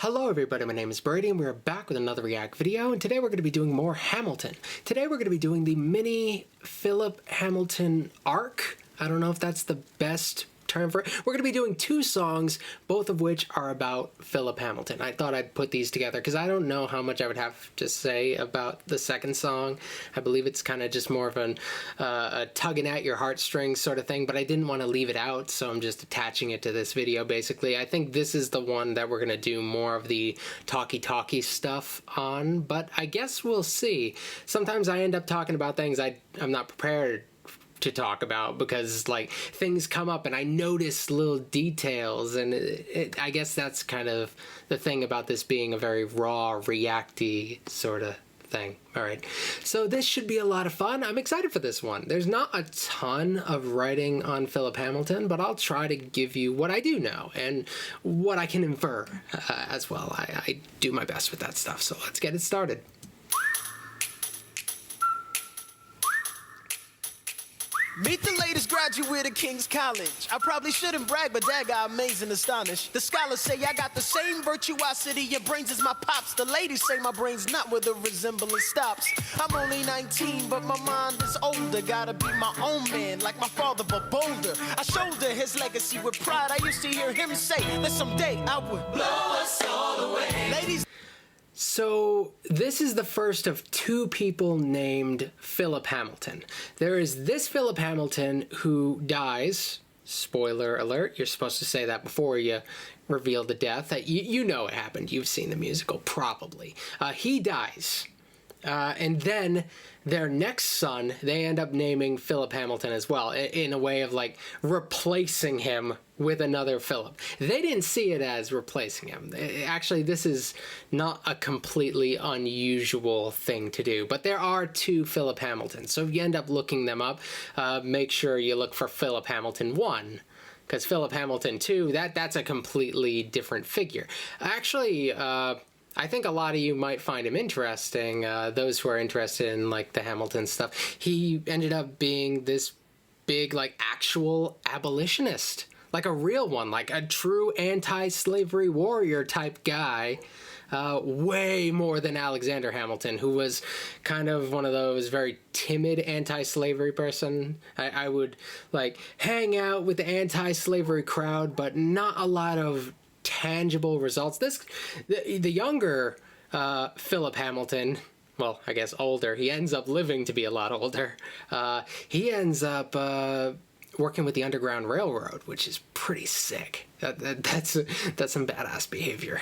Hello everybody, my name is Brady and we're back with another React video, and today we're going to be doing more Hamilton. Today we're going to be doing the mini Philip Hamilton arc. I don't know if that's the best term for it. We're going to be doing two songs, both of which are about Philip Hamilton. I thought I'd put these together because I don't know how much I would have to say about the second song. I believe it's kind of just more of a tugging at your heartstrings sort of thing, but I didn't want to leave it out, so I'm just attaching it to this video basically. I think this is the one that we're going to do more of the talky stuff on, but I guess we'll see. Sometimes I end up talking about things I'm not prepared to talk about because like things come up and I notice little details, and I guess that's kind of the thing about this being a very raw, reacty sort of thing. All right, so this should be a lot of fun. I'm excited for this one. There's not a ton of writing on Philip Hamilton, but I'll try to give you what I do know and what I can infer as well. I do my best with that stuff, so let's get it started. Meet the latest graduate of King's College. I probably shouldn't brag, but that guy amazing, astonished. The scholars say I got the same virtuosity, your brains as my pops. The ladies say my brain's not where the resemblance stops. I'm only 19, but my mind is older. Gotta be my own man, like my father, but bolder. I shoulder his legacy with pride. I used to hear him say that someday I would blow us all away. Ladies. So this is the first of two people named Philip Hamilton. There is this Philip Hamilton who dies. Spoiler alert, you're supposed to say that before you reveal the death. You know it happened. You've seen the musical, probably. He dies. And then their next son, they end up naming Philip Hamilton as well, in a way of like replacing him with another Philip. They didn't see it as replacing him. Actually, this is not a completely unusual thing to do, but there are two Philip Hamiltons. So if you end up looking them up, make sure you look for Philip Hamilton 1. Because Philip Hamilton 2, that's a completely different figure. Actually, I think a lot of you might find him interesting, those who are interested in like the Hamilton stuff. He ended up being this big like actual abolitionist, like a real one, like a true anti-slavery warrior type guy, way more than Alexander Hamilton, who was kind of one of those very timid anti-slavery person. I would like hang out with the anti-slavery crowd, but not a lot of tangible results. The younger Philip Hamilton, well, I guess older, he ends up living to be a lot older. He ends up working with the Underground Railroad, which is pretty sick. That's some badass behavior.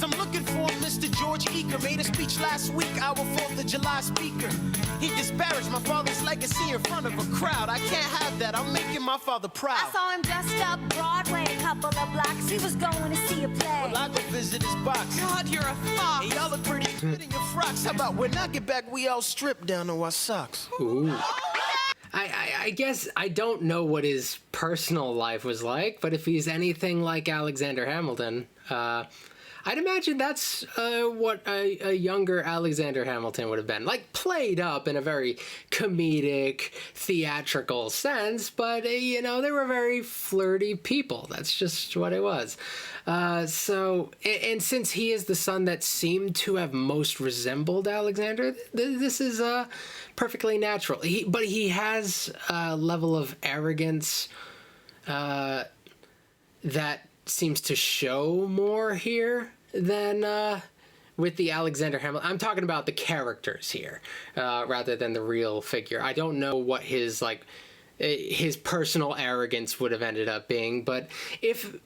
I'm looking for Mr. George Eaker. Made a speech last week, our 4th of July speaker. He disparaged my father's legacy in front of a crowd. I can't have that. I'm making my father proud. I saw him dressed up Broadway a couple of blocks. He was going to see a play. Well, I go visit his box. God, you're a fox. Hey, y'all look pretty good in your frocks. How about when I get back, we all strip down to our socks? Ooh. I guess I don't know what his personal life was like, but if he's anything like Alexander Hamilton, I'd imagine that's what a younger Alexander Hamilton would have been. Like, played up in a very comedic, theatrical sense, but, you know, they were very flirty people. That's just what it was. And since he is the son that seemed to have most resembled Alexander, this is perfectly natural. But he has a level of arrogance that seems to show more here than with the Alexander Hamilton. I'm talking about the characters here rather than the real figure. I don't know what his personal arrogance would have ended up being, but if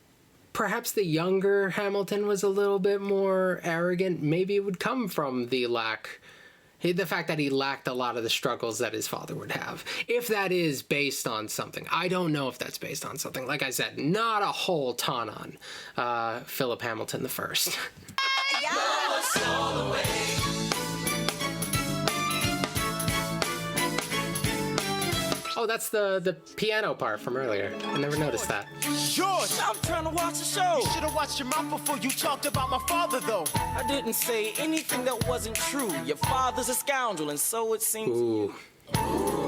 perhaps the younger Hamilton was a little bit more arrogant, maybe it would come from the fact that he lacked a lot of the struggles that his father would have. If that is based on something. I don't know if that's based on something. Like I said, not a whole ton on Philip Hamilton the First. Oh, that's the piano part from earlier. I never noticed that. George, I'm trying to watch the show. You should have watched your mouth before you talked about my father, though. I didn't say anything that wasn't true. Your father's a scoundrel, and so it seems. Ooh.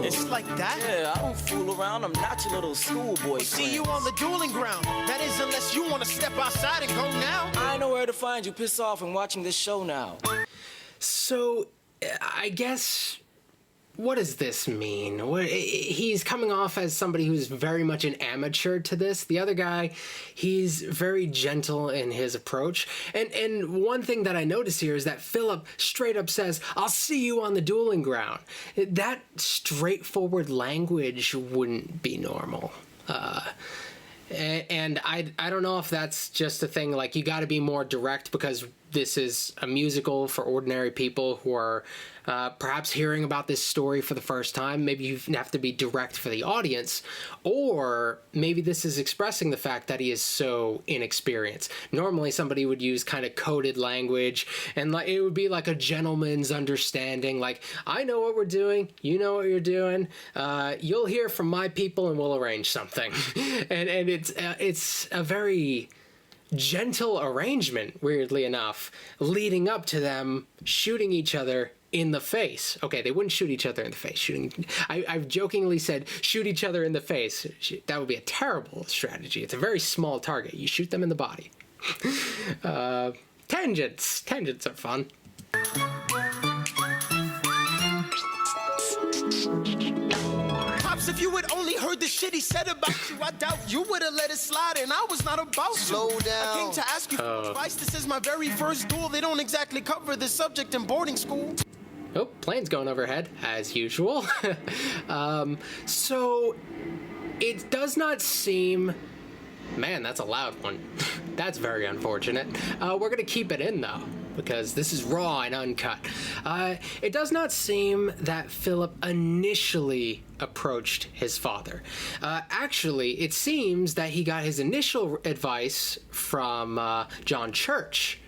It's like that? Yeah, I don't fool around. I'm not your little schoolboy. See you on the dueling ground. That is, unless you want to step outside and go now. I know where to find you. Piss off and watching this show now. So, I guess, what does this mean? He's coming off as somebody who's very much an amateur to this. The other guy, he's very gentle in his approach. And one thing that I notice here is that Philip straight up says, "I'll see you on the dueling ground." That straightforward language wouldn't be normal. And I don't know if that's just a thing, like, you got to be more direct because this is a musical for ordinary people who are perhaps hearing about this story for the first time. Maybe you have to be direct for the audience, or maybe this is expressing the fact that he is so inexperienced. Normally somebody would use kind of coded language, and like it would be like a gentleman's understanding, like, I know what we're doing, you know what you're doing, you'll hear from my people and we'll arrange something. and it's a very gentle arrangement, weirdly enough, leading up to them shooting each other in the face. Okay, they wouldn't shoot each other in the face. I've jokingly said shoot each other in the face. That would be a terrible strategy. It's a very small target. You shoot them in the body. Tangents are fun. If you had only heard the shit he said about you, I doubt you would have let it slide, and I was not about to. Slow down. I came to ask you for advice. This is my very first duel. They don't exactly cover this subject in boarding school. Oh, plane's going overhead, as usual. So, it does not seem... Man, that's a loud one. That's very unfortunate. We're going to keep it in, though, because this is raw and uncut. It does not seem that Philip initially approached his father. Actually, it seems that he got his initial advice from John Church,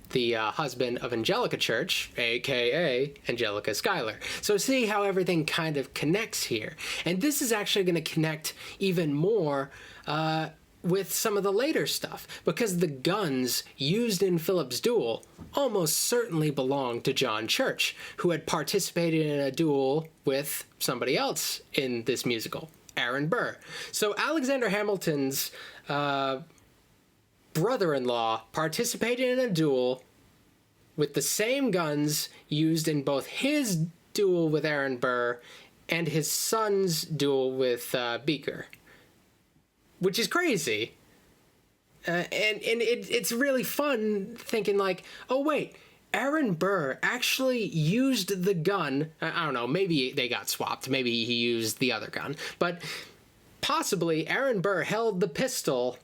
the husband of Angelica Church, aka Angelica Schuyler. So see how everything kind of connects here. And this is actually going to connect even more with some of the later stuff, because the guns used in Philip's duel almost certainly belonged to John Church, who had participated in a duel with somebody else in this musical, Aaron Burr. So Alexander Hamilton's brother-in-law participated in a duel with the same guns used in both his duel with Aaron Burr and his son's duel with Beaker. Which is crazy. And it's really fun thinking like, oh wait, Aaron Burr actually used the gun. I don't know, maybe they got swapped. Maybe he used the other gun. But possibly Aaron Burr held the pistol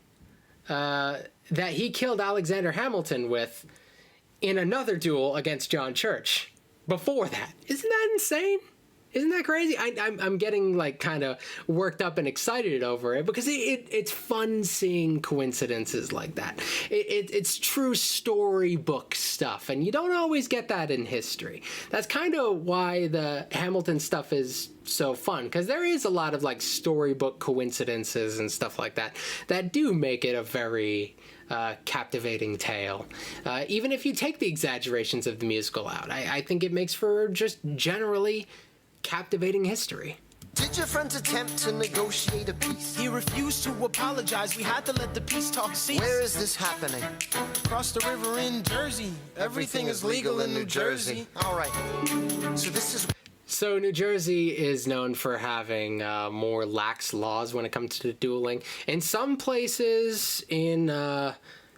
that he killed Alexander Hamilton with in another duel against John Church before that. Isn't that insane? Isn't that crazy? I'm getting like kind of worked up and excited over it because it's fun seeing coincidences like that. It's true storybook stuff, and you don't always get that in history. That's kind of why the Hamilton stuff is so fun, because there is a lot of like storybook coincidences and stuff like that that do make it a very captivating tale. Even if you take the exaggerations of the musical out, I think it makes for just generally captivating history. Did your friends attempt to negotiate a peace? He refused to apologize. We had to let the peace talk cease. Where is this happening? Across the river in Jersey. Everything is legal in New Jersey. All right. So this is... So New Jersey is known for having more lax laws when it comes to dueling. In some places in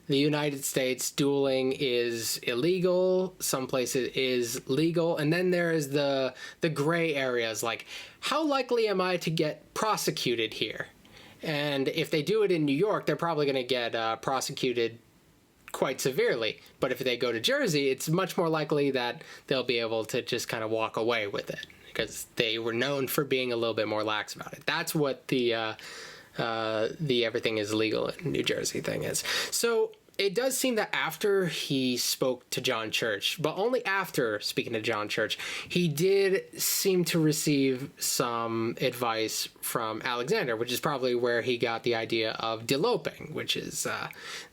the United States, dueling is illegal. Some places is legal. And then there is the gray areas, like, how likely am I to get prosecuted here? And if they do it in New York, they're probably going to get prosecuted quite severely. But if they go to Jersey, it's much more likely that they'll be able to just kind of walk away with it, because they were known for being a little bit more lax about it. That's what the everything is legal in New Jersey thing is. So it does seem that after he spoke to John Church, but only after speaking to John Church, he did seem to receive some advice from Alexander, which is probably where he got the idea of deloping, which is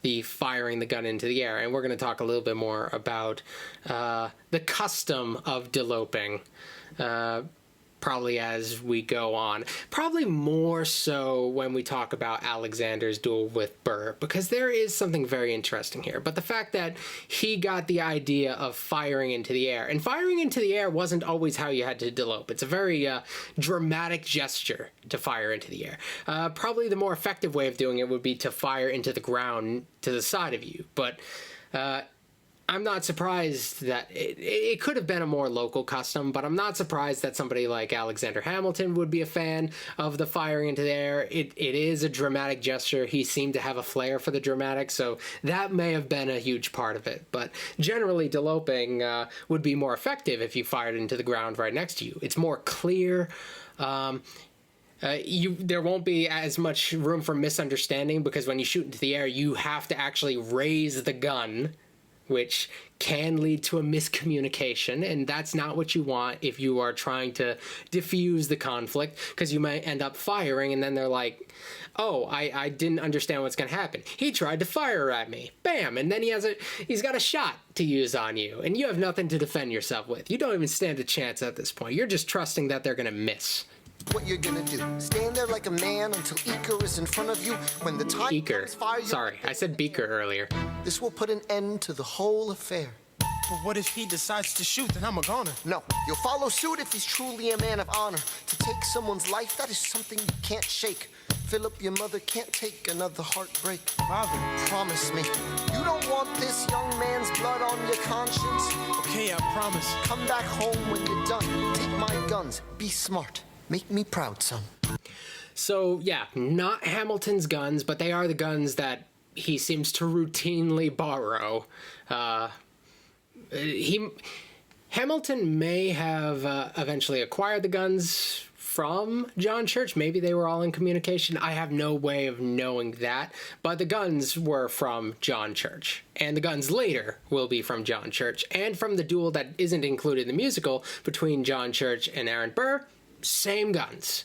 the firing the gun into the air. And we're going to talk a little bit more about the custom of deloping probably as we go on. Probably more so when we talk about Alexander's duel with Burr, because there is something very interesting here. But the fact that he got the idea of firing into the air, and firing into the air wasn't always how you had to delope. It's a very dramatic gesture to fire into the air. Probably the more effective way of doing it would be to fire into the ground to the side of you. But I'm not surprised that it could have been a more local custom, but I'm not surprised that somebody like Alexander Hamilton would be a fan of the firing into the air. It is a dramatic gesture. He seemed to have a flair for the dramatic, so that may have been a huge part of it. But generally, deloping would be more effective if you fired into the ground right next to you. It's more clear. There won't be as much room for misunderstanding, because when you shoot into the air, you have to actually raise the gun, which can lead to a miscommunication, and that's not what you want if you are trying to diffuse the conflict, because you might end up firing and then they're like, oh, I didn't understand what's going to happen. He tried to fire at me. Bam! And then he's got a shot to use on you, and you have nothing to defend yourself with. You don't even stand a chance at this point. You're just trusting that they're going to miss. What you're gonna do? Stand there like a man until Eker is in front of you. When the time comes, fire. Sorry, I said Beaker earlier. This will put an end to the whole affair. But what if he decides to shoot? Then I'm a goner. No, you'll follow suit if he's truly a man of honor. To take someone's life, that is something you can't shake. Philip, your mother can't take another heartbreak. Father. Promise me, you don't want this young man's blood on your conscience. Okay, I promise. Come back home when you're done. Take my guns. Be smart. Make me proud, son. So, yeah, not Hamilton's guns, but they are the guns that he seems to routinely borrow. Hamilton may have eventually acquired the guns from John Church. Maybe they were all in communication. I have no way of knowing that, but the guns were from John Church, and the guns later will be from John Church, and from the duel that isn't included in the musical between John Church and Aaron Burr. Same guns,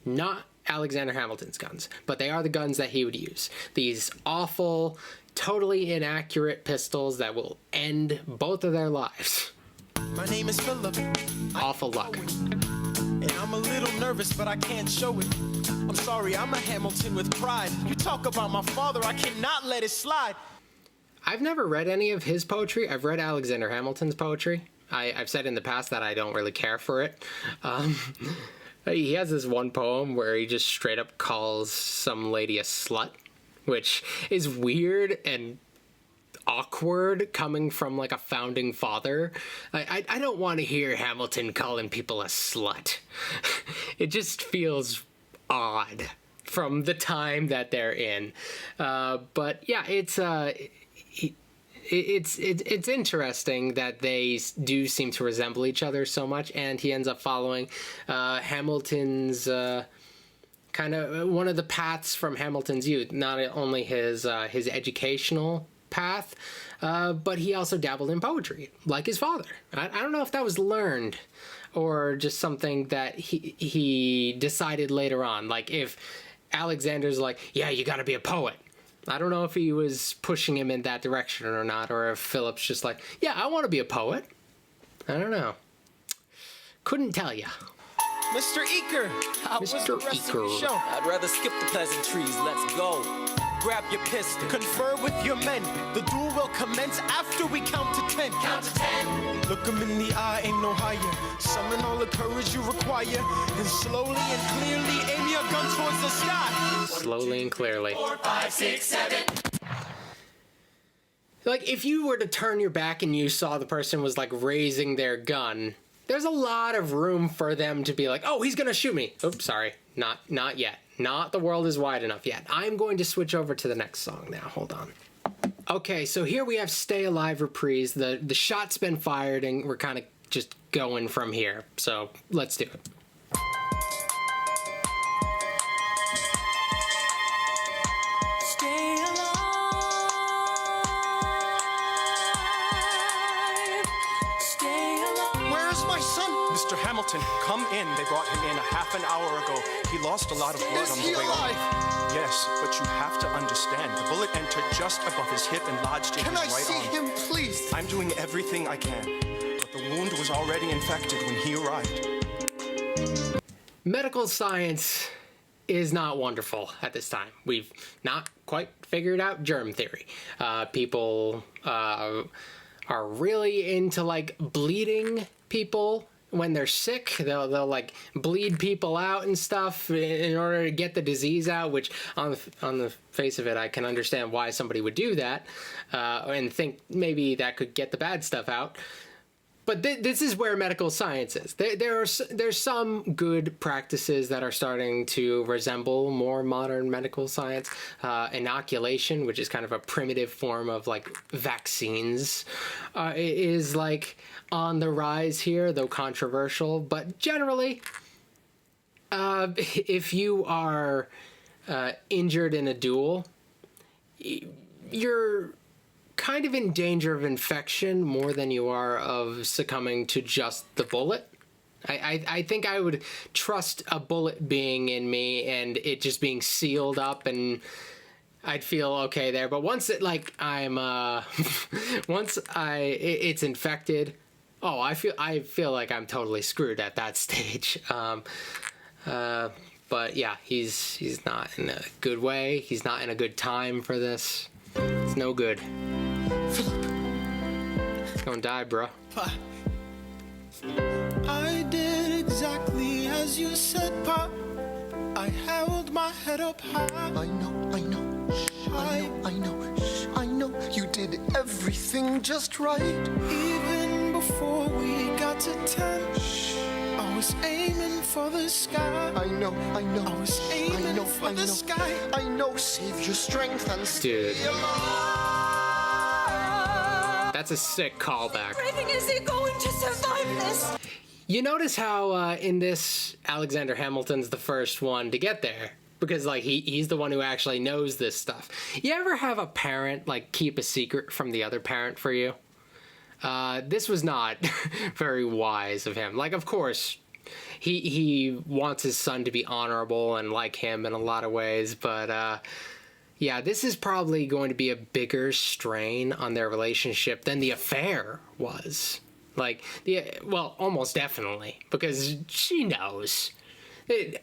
not Alexander Hamilton's guns, but they are the guns that he would use. These awful, totally inaccurate pistols that will end both of their lives. My name is Philip. Awful luck. And I'm a little nervous, but I can't show it. I'm sorry, I'm a Hamilton with pride. You talk about my father, I cannot let it slide. I've never read any of his poetry. I've read Alexander Hamilton's poetry. I've said in the past that I don't really care for it. He has this one poem where he just straight up calls some lady a slut, which is weird and awkward coming from like a founding father. I don't want to hear Hamilton calling people a slut. It just feels odd from the time that they're in. But yeah, it's interesting that they do seem to resemble each other so much, and he ends up following Hamilton's kind of one of the paths from Hamilton's youth. Not only his educational path, but he also dabbled in poetry, like his father. I don't know if that was learned or just something that he decided later on. Like if Alexander's like, yeah, you got to be a poet. I don't know if he was pushing him in that direction or not, or if Philip's just like, yeah, I want to be a poet. I don't know. Couldn't tell you. Mr. Eker, how was the rest of your show? I'd rather skip the pleasantries. Let's go. Grab your pistol. Confer with your men. The duel will commence after we count to 10. Count to 10. Look 'em in the eye, ain't no higher. Summon all the courage you require, and slowly and clearly aim your gun towards the sky. Slowly and clearly. 4, 5, 6, 7. Like, if you were to turn your back and you saw the person was, like, raising their gun, there's a lot of room for them to be like, oh, he's gonna shoot me. Oops, sorry. Not yet. Not the world is wide enough yet. I'm going to switch over to the next song now. Hold on. Okay, so here we have Stay Alive Reprise. The shot's been fired, and we're kind of just going from here. So, let's do it. Stay alive. Stay alive. Where is my son? Mr. Hamilton, come in. They brought him in a half an hour ago. He lost a lot of blood Is on he the way alive? on. Yes, but you have to understand. The bullet entered just above his hip and lodged in Can I his right see arm. him, please? I'm doing everything I can, but the wound was already infected when he arrived. medical science is not wonderful at this time. We've not quite figured out germ theory. People are really into like bleeding people when they're sick. They'll like bleed people out and stuff in order to get the disease out, which on the face of it, I can understand why somebody would do that and think maybe that could get the bad stuff out. But this is where medical science is. There's some good practices that are starting to resemble more modern medical science. Inoculation, which is kind of a primitive form of like vaccines, is like on the rise here, though controversial. But generally, if you are injured in a duel, you're kind of in danger of infection more than you are of succumbing to just the bullet. I think I would trust a bullet being in me and it just being sealed up, and I'd feel okay there. But once it like it's infected, I feel like I'm totally screwed at that stage. But yeah, he's not in a good way. He's not in a good time for this. It's no good. Don't die, bro. I did exactly as you said, Pop. I held my head up high. I know. I know you did everything just right. Even before we got to 10, I was aiming for the sky. I know. I was aiming for the sky. I know, save your strength and Dude. stay alive. That's a sick callback. Breathing, is he going to survive this? You notice how in this, Alexander Hamilton's the first one to get there. Because like he's the one who actually knows this stuff. You ever have a parent like keep a secret from the other parent for you? This was not very wise of him. Like, of course, he wants his son to be honorable and like him in a lot of ways, but yeah, this is probably going to be a bigger strain on their relationship than the affair was. Like, well, almost definitely, because she knows.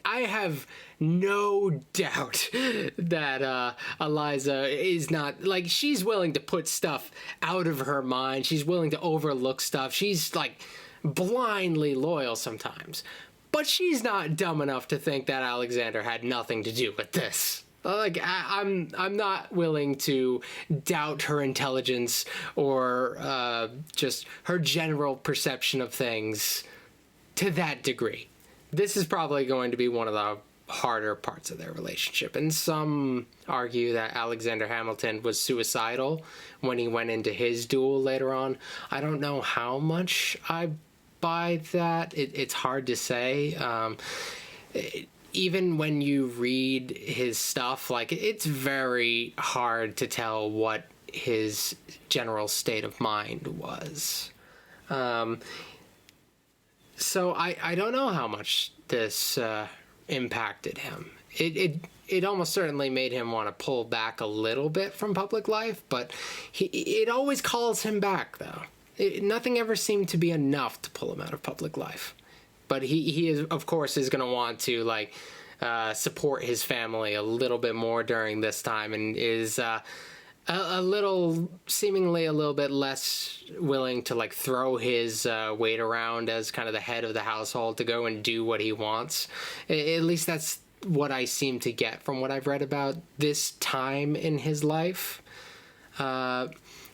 I have no doubt that Eliza is not, like, she's willing to put stuff out of her mind. She's willing to overlook stuff. She's, like, blindly loyal sometimes. But she's not dumb enough to think that Alexander had nothing to do with this. Like, I'm not willing to doubt her intelligence or just her general perception of things to that degree. This is probably going to be one of the harder parts of their relationship. And some argue that Alexander Hamilton was suicidal when he went into his duel later on. I don't know how much I buy that. It's hard to say. Even when you read his stuff, like, it's very hard to tell what his general state of mind was. So I don't know how much this impacted him. It almost certainly made him want to pull back a little bit from public life, but it always calls him back, though. Nothing ever seemed to be enough to pull him out of public life. But he is, of course, is going to want to, like, support his family a little bit more during this time, and is seemingly a little bit less willing to, like, throw his weight around as kind of the head of the household to go and do what he wants. At least that's what I seem to get from what I've read about this time in his life.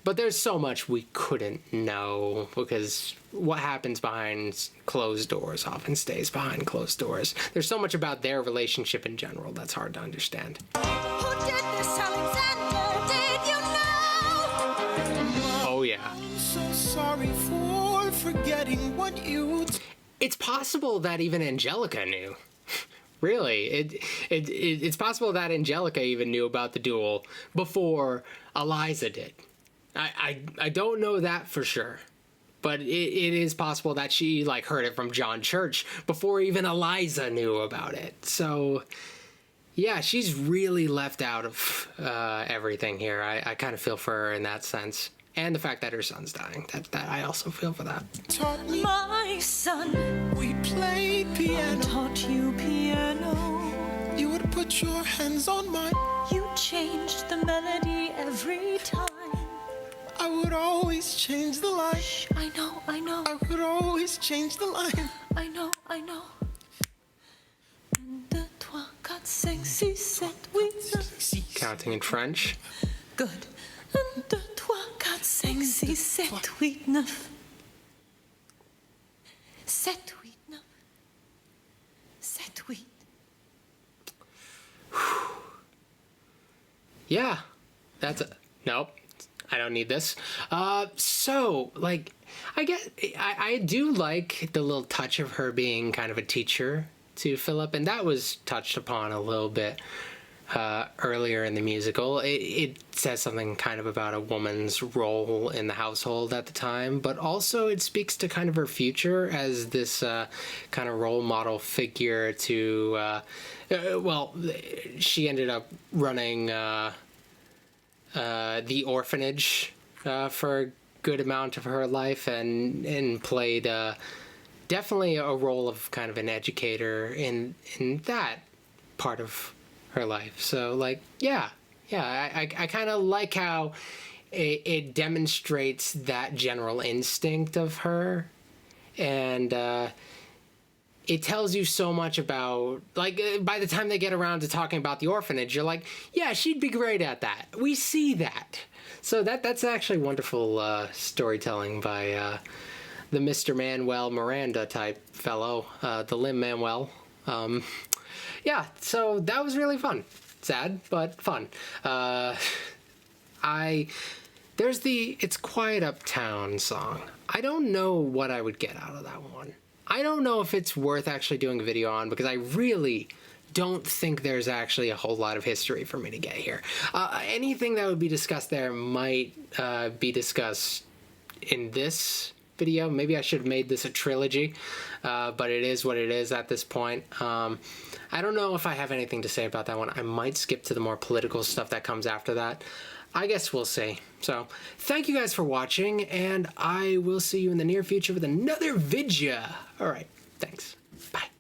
But there's so much we couldn't know, because what happens behind closed doors often stays behind closed doors. There's so much about their relationship in general that's hard to understand. Who did this, Alexander? Did you know? Oh yeah. I'm so sorry for forgetting what you It's possible that even Angelica knew. Really, it's possible that Angelica even knew about the duel before Eliza did. I don't know that for sure, but it is possible that she, like, heard it from John Church before even Eliza knew about it. So yeah, she's really left out of everything here. I kind of feel for her in that sense. and the fact that her son's dying. That I also feel for that. Taught me, My son, we played I piano. taught you piano. You would put your hands on mine. You changed the melody every time. I would always change the line. Shh, I know, I know, I would always change the line. I know, I know. 1, 2, 3, 4, 5, 6, 7, 8, 9. Counting in French. Good. 1, 2, 3, 4, 5, 6, 7, 8, 9. 7, 8, 9. 7, 8. Yeah, that's a nope. I don't need this. So like, I do like the little touch of her being kind of a teacher to Philip, and that was touched upon a little bit earlier in the musical. It says something kind of about a woman's role in the household at the time, but also it speaks to kind of her future as this kind of role model figure to, well, she ended up running the orphanage for a good amount of her life and played definitely a role of kind of an educator in that part of her life. So like, I kind of like how it demonstrates that general instinct of her, and it tells you so much about, like, by the time they get around to talking about the orphanage, you're like, yeah, she'd be great at that. We see that. So that's actually wonderful storytelling by the Mr. Manuel Miranda type fellow, the Lin-Manuel. Yeah, so that was really fun. Sad, but fun. There's the It's Quiet Uptown song. I don't know what I would get out of that one. I don't know if it's worth actually doing a video on, because I really don't think there's actually a whole lot of history for me to get here. Anything that would be discussed there might be discussed in this video. Maybe I should have made this a trilogy, but it is what it is at this point. I don't know if I have anything to say about that one. I might skip to the more political stuff that comes after that. I guess we'll see. So, thank you guys for watching, and I will see you in the near future with another vidya. All right, thanks. Bye.